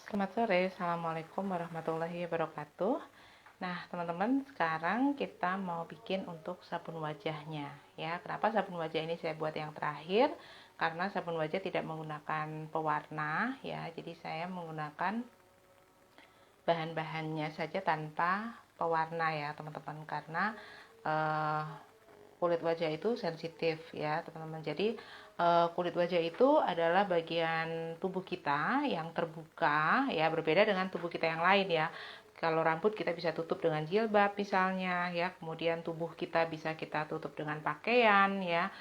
Selamat sore, Assalamualaikum warahmatullahi wabarakatuh. Nah, teman-teman, sekarang kita mau bikin untuk sabun wajahnya. Ya, kenapa sabun wajah ini saya buat yang terakhir? Karena sabun wajah tidak menggunakan pewarna, ya. Jadi saya menggunakan bahan-bahannya saja tanpa pewarna ya, teman-teman. Karena eh, kulit wajah itu sensitif ya, teman-teman. Jadi kulit wajah itu adalah bagian tubuh kita yang terbuka ya, berbeda dengan tubuh kita yang lain ya. Kalau rambut kita bisa tutup dengan jilbab misalnya ya, kemudian tubuh kita bisa kita tutup dengan pakaian ya,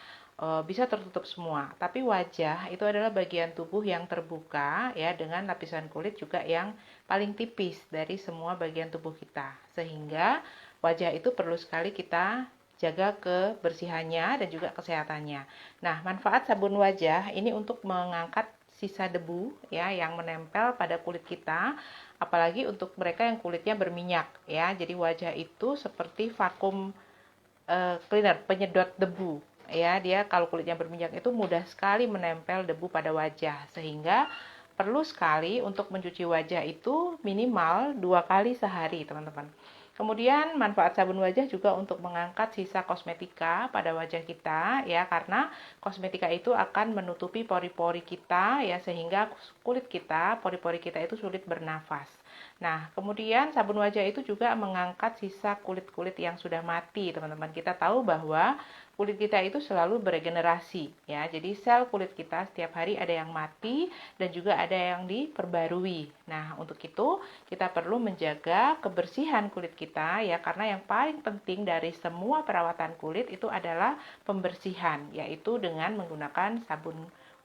bisa tertutup semua. Tapi wajah itu adalah bagian tubuh yang terbuka ya, dengan lapisan kulit juga yang paling tipis dari semua bagian tubuh kita. Sehingga wajah itu perlu sekali kita jaga kebersihannya dan juga kesehatannya. Nah, manfaat sabun wajah ini untuk mengangkat sisa debu ya yang menempel pada kulit kita, apalagi untuk mereka yang kulitnya berminyak ya. Jadi wajah itu seperti vakum cleaner, penyedot debu ya. Dia kalau kulitnya berminyak itu mudah sekali menempel debu pada wajah, sehingga perlu sekali untuk mencuci wajah itu minimal 2 kali sehari, teman-teman. Kemudian manfaat sabun wajah juga untuk mengangkat sisa kosmetika pada wajah kita ya, karena kosmetika itu akan menutupi pori-pori kita ya, sehingga kulit kita, pori-pori kita itu sulit bernafas. Nah, kemudian sabun wajah itu juga mengangkat sisa kulit-kulit yang sudah mati, teman-teman. Kita tahu bahwa kulit kita itu selalu beregenerasi, ya. Jadi sel kulit kita setiap hari ada yang mati dan juga ada yang diperbarui. Nah, untuk itu kita perlu menjaga kebersihan kulit kita, ya, karena yang paling penting dari semua perawatan kulit itu adalah pembersihan, yaitu dengan menggunakan sabun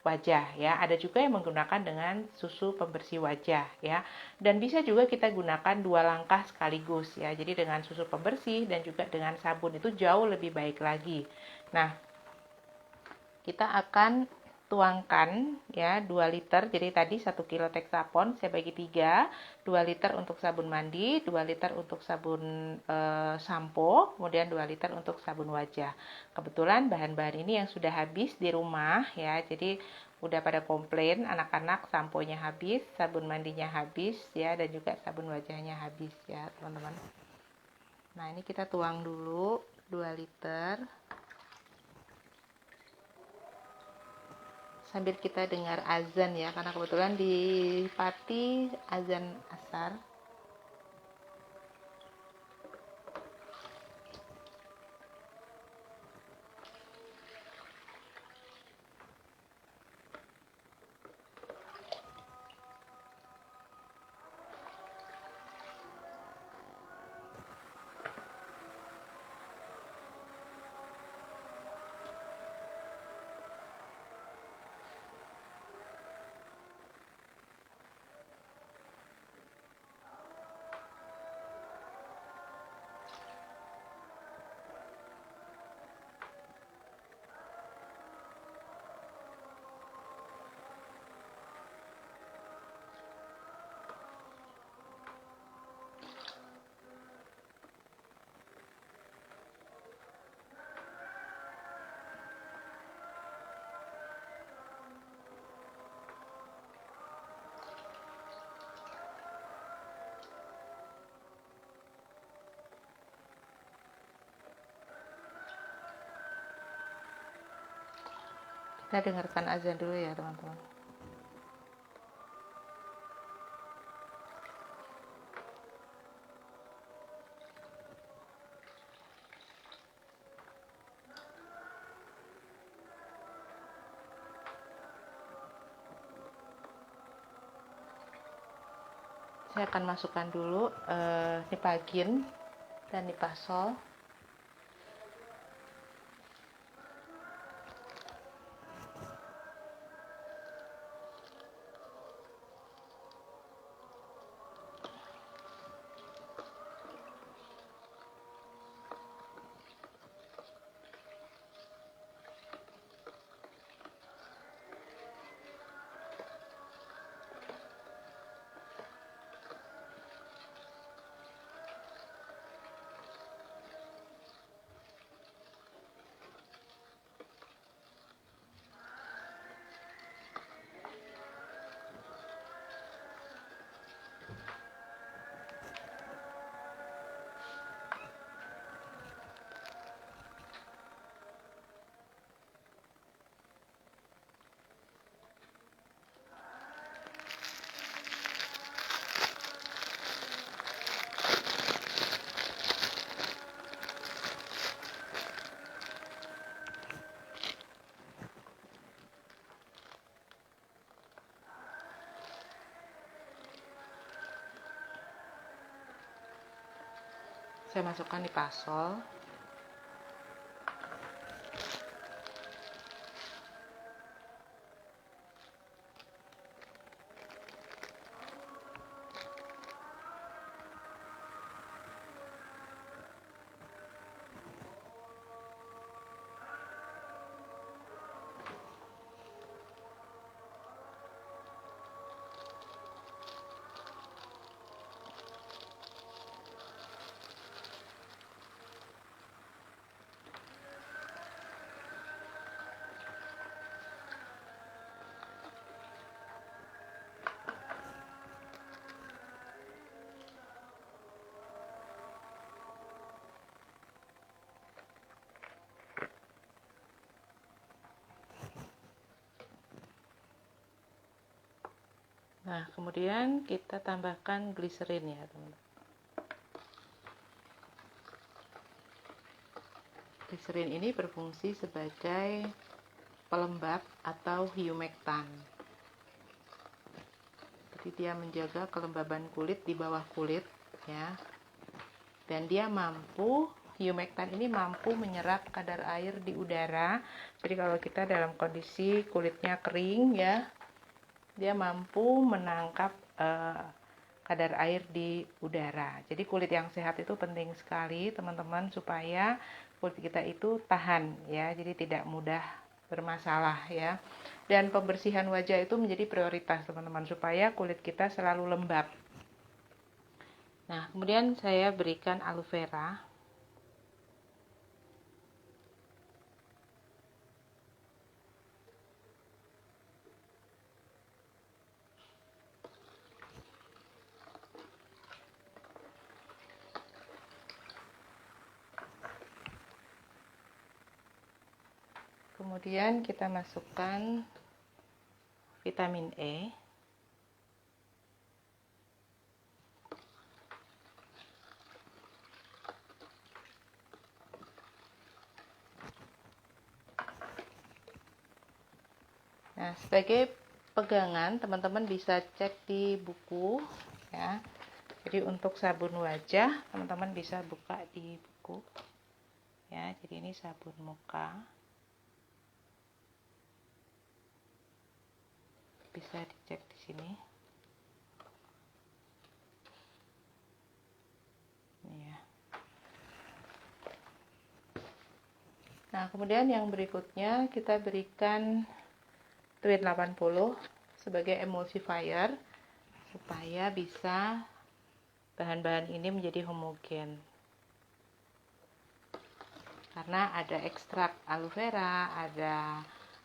wajah ya. Ada juga yang menggunakan dengan susu pembersih wajah ya. Dan bisa juga kita gunakan 2 langkah sekaligus ya. Jadi dengan susu pembersih dan juga dengan sabun itu jauh lebih baik lagi. Nah, kita akan tuangkan ya 2 liter. Jadi tadi 1 kilo Texapon saya bagi 3, 2 liter untuk sabun mandi, 2 liter untuk sabun sampo, kemudian 2 liter untuk sabun wajah. Kebetulan bahan-bahan ini yang sudah habis di rumah ya. Jadi udah pada komplain anak-anak, samponya habis, sabun mandinya habis ya, dan juga sabun wajahnya habis ya, teman-teman. Nah, ini kita tuang dulu 2 liter. Sambil kita dengar azan ya, karena kebetulan di Pati azan asar. Kita dengarkan azan dulu ya, teman-teman. Saya akan masukkan dulu nipagin dan nipasol. Saya masukkan di pasol. Nah, kemudian kita tambahkan gliserin ya, teman-teman. Gliserin ini berfungsi sebagai pelembab atau humectant. Jadi dia menjaga kelembaban kulit di bawah kulit ya. Dan dia humectant ini mampu menyerap kadar air di udara. Jadi kalau kita dalam kondisi kulitnya kering ya, dia mampu menangkap kadar air di udara. Jadi kulit yang sehat itu penting sekali teman-teman, supaya kulit kita itu tahan ya, jadi tidak mudah bermasalah ya. Dan pembersihan wajah itu menjadi prioritas teman-teman, supaya kulit kita selalu lembab. Nah, kemudian saya berikan aloe vera. Kemudian kita masukkan vitamin E. Nah, sebagai pegangan teman-teman bisa cek di buku ya. Jadi untuk sabun wajah teman-teman bisa buka di buku ya. Jadi ini sabun muka, bisa dicek di sini. Ini ya. Nah, kemudian yang berikutnya kita berikan Tweed 80 sebagai emulsifier supaya bisa bahan-bahan ini menjadi homogen. Karena ada ekstrak aloe vera, ada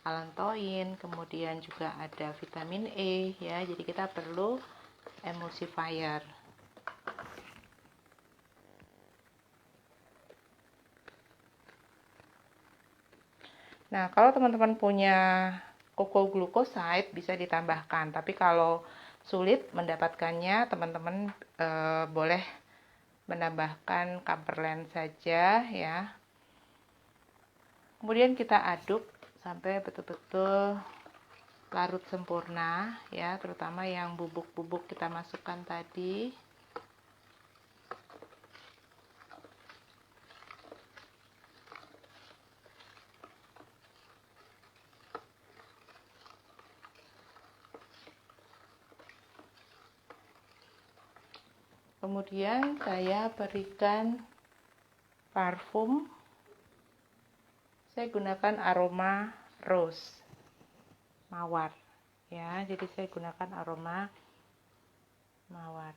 allantoin, kemudian juga ada vitamin E ya. Jadi kita perlu emulsifier. Nah, kalau teman-teman punya cocoa glucoside bisa ditambahkan, tapi kalau sulit mendapatkannya, teman-teman boleh menambahkan camphorland saja ya. Kemudian kita aduk sampai betul-betul larut sempurna ya, terutama yang bubuk-bubuk kita masukkan tadi. Kemudian saya berikan parfum. Saya gunakan aroma rose, mawar ya. Jadi saya gunakan aroma mawar.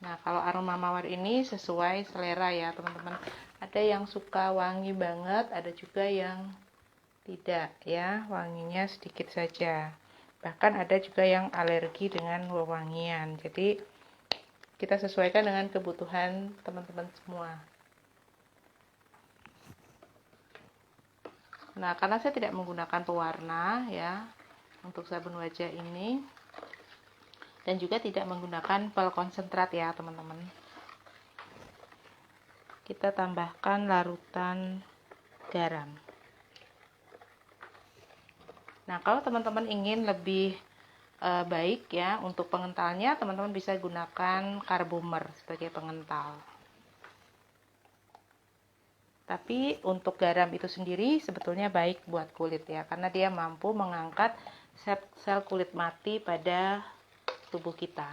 Nah, kalau aroma mawar ini sesuai selera ya teman-teman. Ada yang suka wangi banget, ada juga yang tidak ya, wanginya sedikit saja. Bahkan ada juga yang alergi dengan wewangian. Jadi kita sesuaikan dengan kebutuhan teman-teman semua. Nah, karena saya tidak menggunakan pewarna ya untuk sabun wajah ini, dan juga tidak menggunakan pel konsentrat ya teman-teman. kita tambahkan larutan garam. Nah, kalau teman-teman ingin lebih baik ya untuk pengentalnya, teman-teman bisa gunakan carbomer sebagai pengental. Tapi untuk garam itu sendiri sebetulnya baik buat kulit ya, karena dia mampu mengangkat sel kulit mati pada tubuh kita.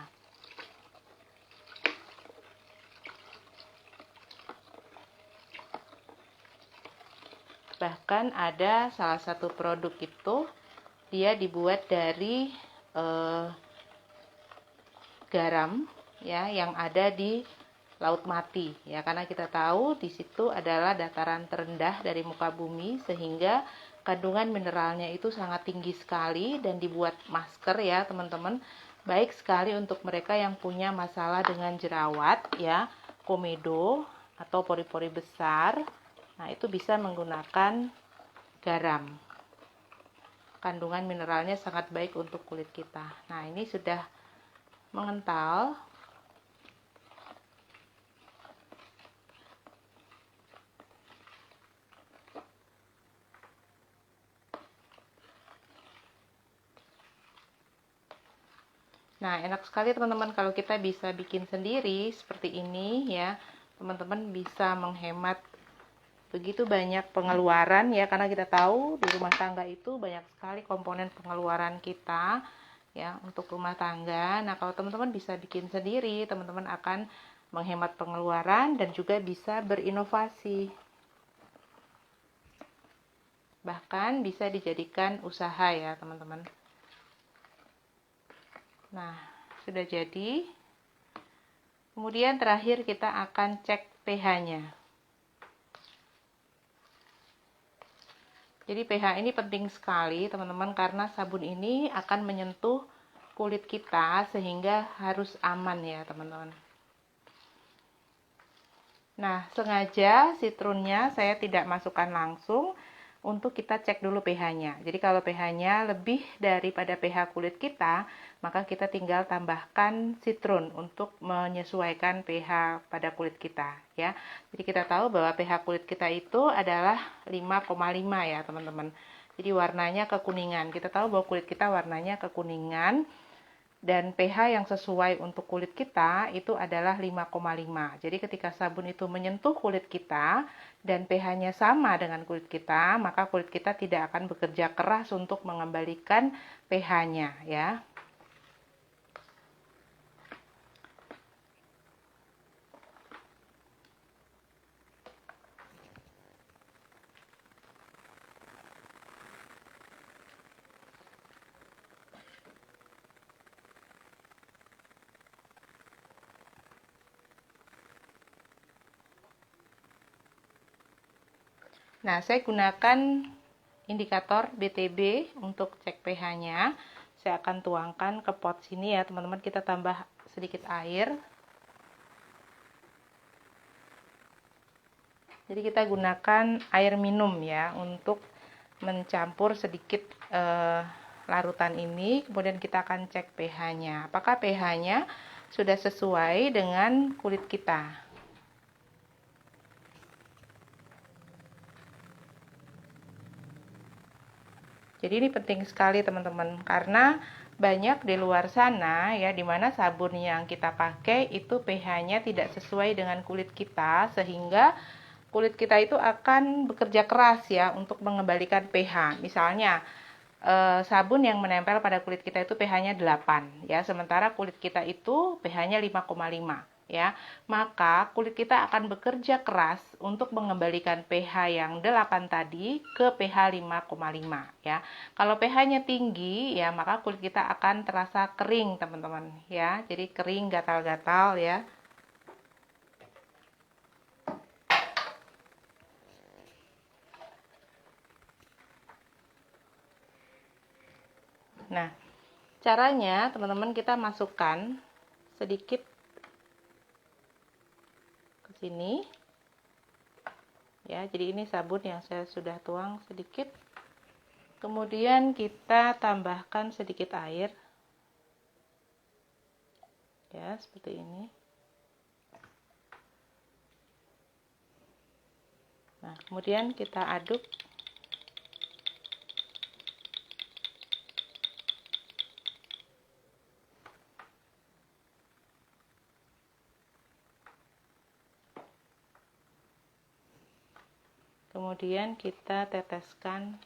Bahkan ada salah satu produk itu dia dibuat dari garam ya yang ada di laut mati ya, karena kita tahu di situ adalah dataran terendah dari muka bumi sehingga kandungan mineralnya itu sangat tinggi sekali, dan dibuat masker ya teman-teman, baik sekali untuk mereka yang punya masalah dengan jerawat ya, komedo atau pori-pori besar. Nah, itu bisa menggunakan garam. Kandungan mineralnya sangat baik untuk kulit kita. Nah, ini sudah mengental. Nah, enak sekali teman-teman kalau kita bisa bikin sendiri seperti ini ya. Teman-teman bisa menghemat begitu banyak pengeluaran ya, karena kita tahu di rumah tangga itu banyak sekali komponen pengeluaran kita ya untuk rumah tangga. Nah, kalau teman-teman bisa bikin sendiri, teman-teman akan menghemat pengeluaran dan juga bisa berinovasi. Bahkan bisa dijadikan usaha ya, teman-teman. Nah, sudah jadi. Kemudian terakhir kita akan cek pH-nya. Jadi pH ini penting sekali teman-teman, karena sabun ini akan menyentuh kulit kita sehingga harus aman ya teman-teman. Nah, sengaja sitrunnya saya tidak masukkan langsung untuk kita cek dulu pH-nya. Jadi kalau pH-nya lebih daripada pH kulit kita, maka kita tinggal tambahkan sitrun untuk menyesuaikan pH pada kulit kita ya. Jadi kita tahu bahwa pH kulit kita itu adalah 5,5 ya teman-teman. Jadi warnanya kekuningan. Kita tahu bahwa kulit kita warnanya kekuningan, dan pH yang sesuai untuk kulit kita itu adalah 5,5. Jadi ketika sabun itu menyentuh kulit kita dan pH-nya sama dengan kulit kita, maka kulit kita tidak akan bekerja keras untuk mengembalikan pH-nya ya. Nah, saya gunakan indikator BTB untuk cek pH-nya. Saya akan tuangkan ke pot sini ya, teman-teman. Kita tambah sedikit air. Jadi kita gunakan air minum ya untuk mencampur sedikit larutan ini. Kemudian kita akan cek pH-nya. Apakah pH-nya sudah sesuai dengan kulit kita? Jadi ini penting sekali teman-teman, karena banyak di luar sana ya, dimana sabun yang kita pakai itu pH-nya tidak sesuai dengan kulit kita, sehingga kulit kita itu akan bekerja keras ya untuk mengembalikan pH. Misalnya sabun yang menempel pada kulit kita itu pH-nya 8 ya, sementara kulit kita itu pH-nya 5,5 ya, maka kulit kita akan bekerja keras untuk mengembalikan pH yang 8 tadi ke pH 5,5 ya. Kalau pH-nya tinggi ya, maka kulit kita akan terasa kering teman-teman ya, jadi kering, gatal-gatal ya. Nah, caranya teman-teman, kita masukkan sedikit ke sini ya. Jadi ini sabun yang saya sudah tuang sedikit. Kemudian kita tambahkan sedikit air ya, seperti ini. Nah, kemudian kita aduk. Kemudian kita teteskan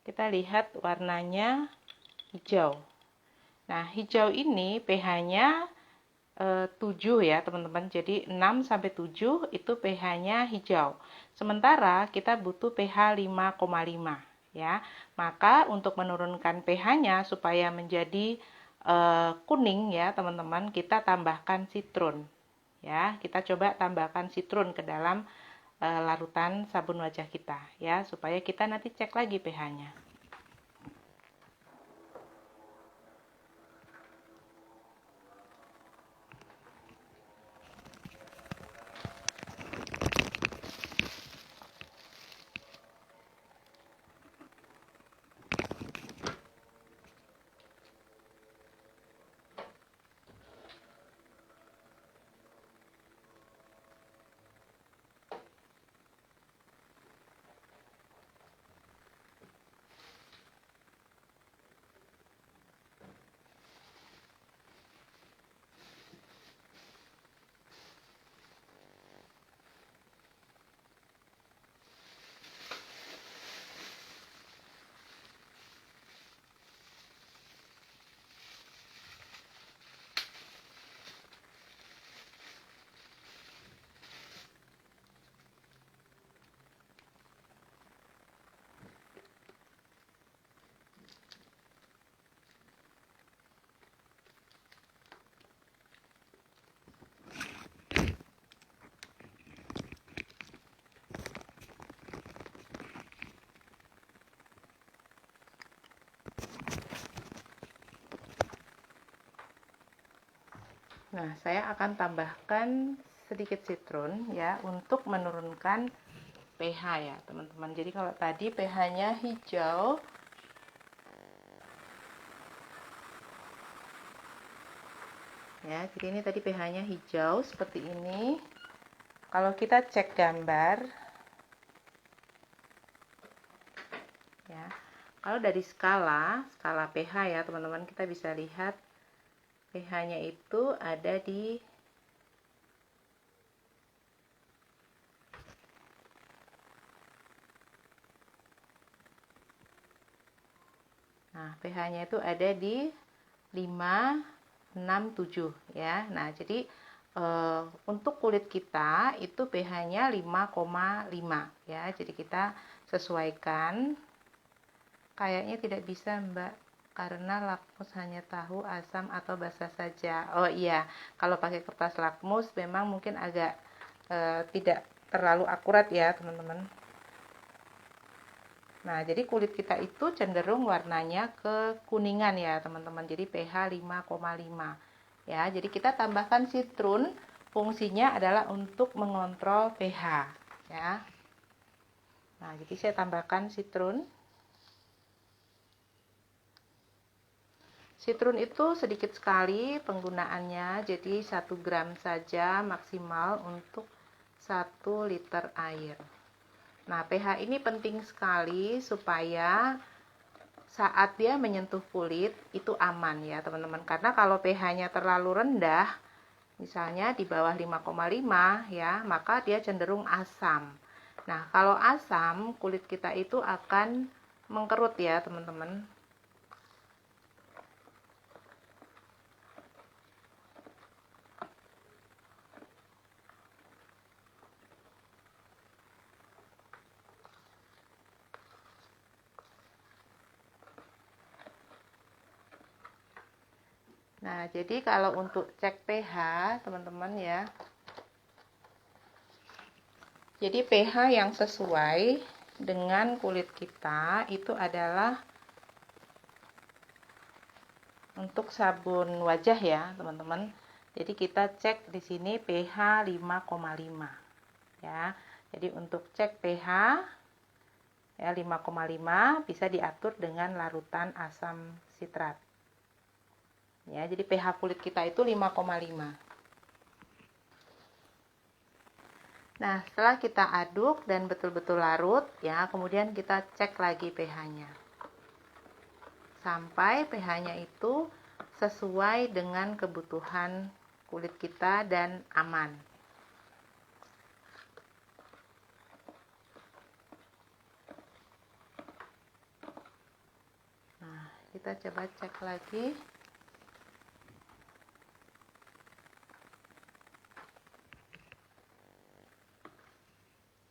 kita lihat warnanya hijau. Nah, hijau ini pH-nya 7 ya, teman-teman. Jadi 6 sampai 7 itu pH-nya hijau. Sementara kita butuh pH 5,5 ya. Maka untuk menurunkan pH-nya supaya menjadi kuning ya, teman-teman, kita tambahkan sitrun. Ya, kita coba tambahkan sitrun ke dalam larutan sabun wajah kita ya, supaya kita nanti cek lagi pH-nya. Nah, saya akan tambahkan sedikit sitrun ya untuk menurunkan pH ya, teman-teman. Jadi kalau tadi pH-nya hijau, ya, jadi ini tadi pH-nya hijau seperti ini. Kalau kita cek gambar, ya, kalau dari skala pH ya, teman-teman, kita bisa lihat pH-nya itu ada di pH-nya itu ada di 5,67 ya. Nah, jadi untuk kulit kita itu pH-nya 5,5 ya. Jadi kita sesuaikan. Kayaknya tidak bisa, Mbak, karena lakmus hanya tahu, asam atau basah saja. Oh iya, kalau pakai kertas lakmus memang mungkin agak tidak terlalu akurat ya, teman-teman. Nah, jadi kulit kita itu cenderung warnanya ke kuningan ya, teman-teman. Jadi pH 5,5. Ya, jadi kita tambahkan sitrun, fungsinya adalah untuk mengontrol pH, ya. Nah, jadi saya tambahkan sitrun. Sitrun itu sedikit sekali penggunaannya, jadi 1 gram saja maksimal untuk 1 liter air. Nah, pH ini penting sekali supaya saat dia menyentuh kulit itu aman ya, teman-teman. Karena kalau pH-nya terlalu rendah, misalnya di bawah 5,5 ya, maka dia cenderung asam. Nah, kalau asam, kulit kita itu akan mengkerut ya, teman-teman. Nah, jadi kalau untuk cek pH, teman-teman ya. Jadi pH yang sesuai dengan kulit kita itu adalah untuk sabun wajah ya, teman-teman. Jadi kita cek di sini pH 5,5 ya. Jadi untuk cek pH Ya, 5,5 bisa diatur dengan larutan asam sitrat. Ya, jadi pH kulit kita itu 5,5. Nah, setelah kita aduk dan betul-betul larut, ya, kemudian kita cek lagi pH-nya. Sampai pH-nya itu sesuai dengan kebutuhan kulit kita dan aman. Nah, kita coba cek lagi.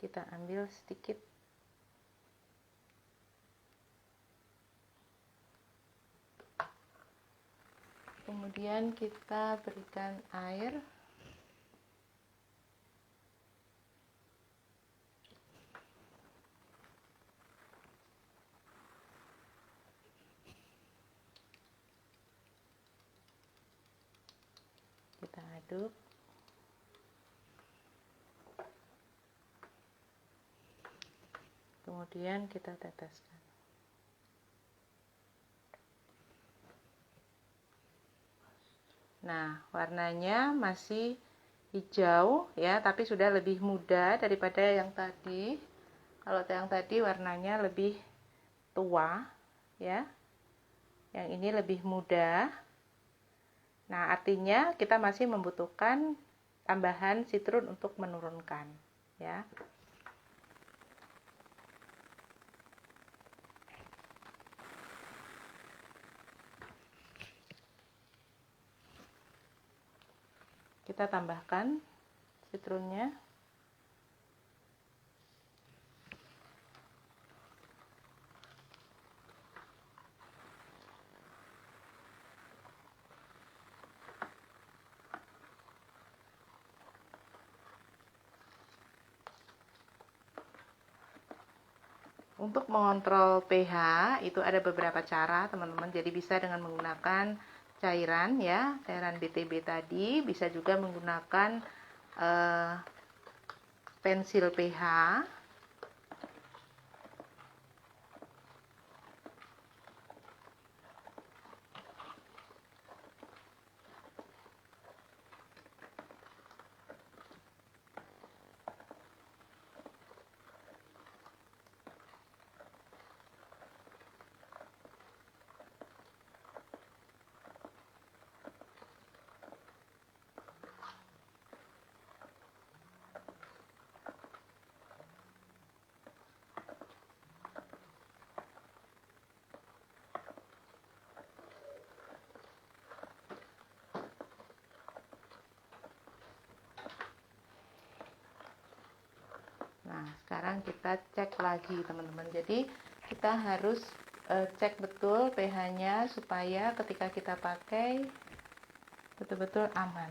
Kita ambil sedikit. Kemudian kita berikan air. Kita aduk. Kemudian kita teteskan. Nah, warnanya masih hijau ya, tapi sudah lebih muda daripada yang tadi. Kalau yang tadi warnanya lebih tua ya. Yang ini lebih muda. Nah, artinya kita masih membutuhkan tambahan sitron untuk menurunkan ya. Kita tambahkan sitronnya. Untuk mengontrol pH itu ada beberapa cara teman-teman. Jadi bisa dengan menggunakan cairan ya, cairan BTB tadi, bisa juga menggunakan pensil pH. Nah, sekarang kita cek lagi teman-teman. Jadi kita harus cek betul pH-nya supaya ketika kita pakai betul-betul aman.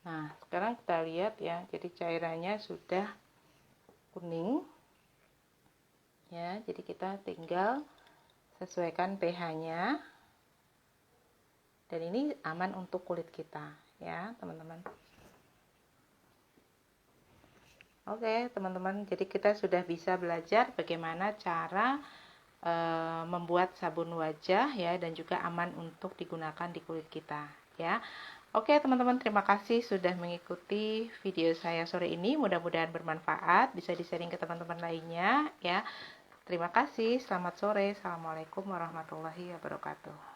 Nah, sekarang kita lihat ya, jadi cairannya sudah kuning. Ya, jadi kita tinggal sesuaikan pH-nya. Dan ini aman untuk kulit kita, ya, teman-teman. Oke, teman-teman, jadi kita sudah bisa belajar bagaimana cara membuat sabun wajah ya, dan juga aman untuk digunakan di kulit kita, ya. Oke teman-teman, terima kasih sudah mengikuti video saya sore ini. Mudah-mudahan bermanfaat, bisa di-sharing ke teman-teman lainnya ya. Terima kasih, selamat sore. Assalamualaikum warahmatullahi wabarakatuh.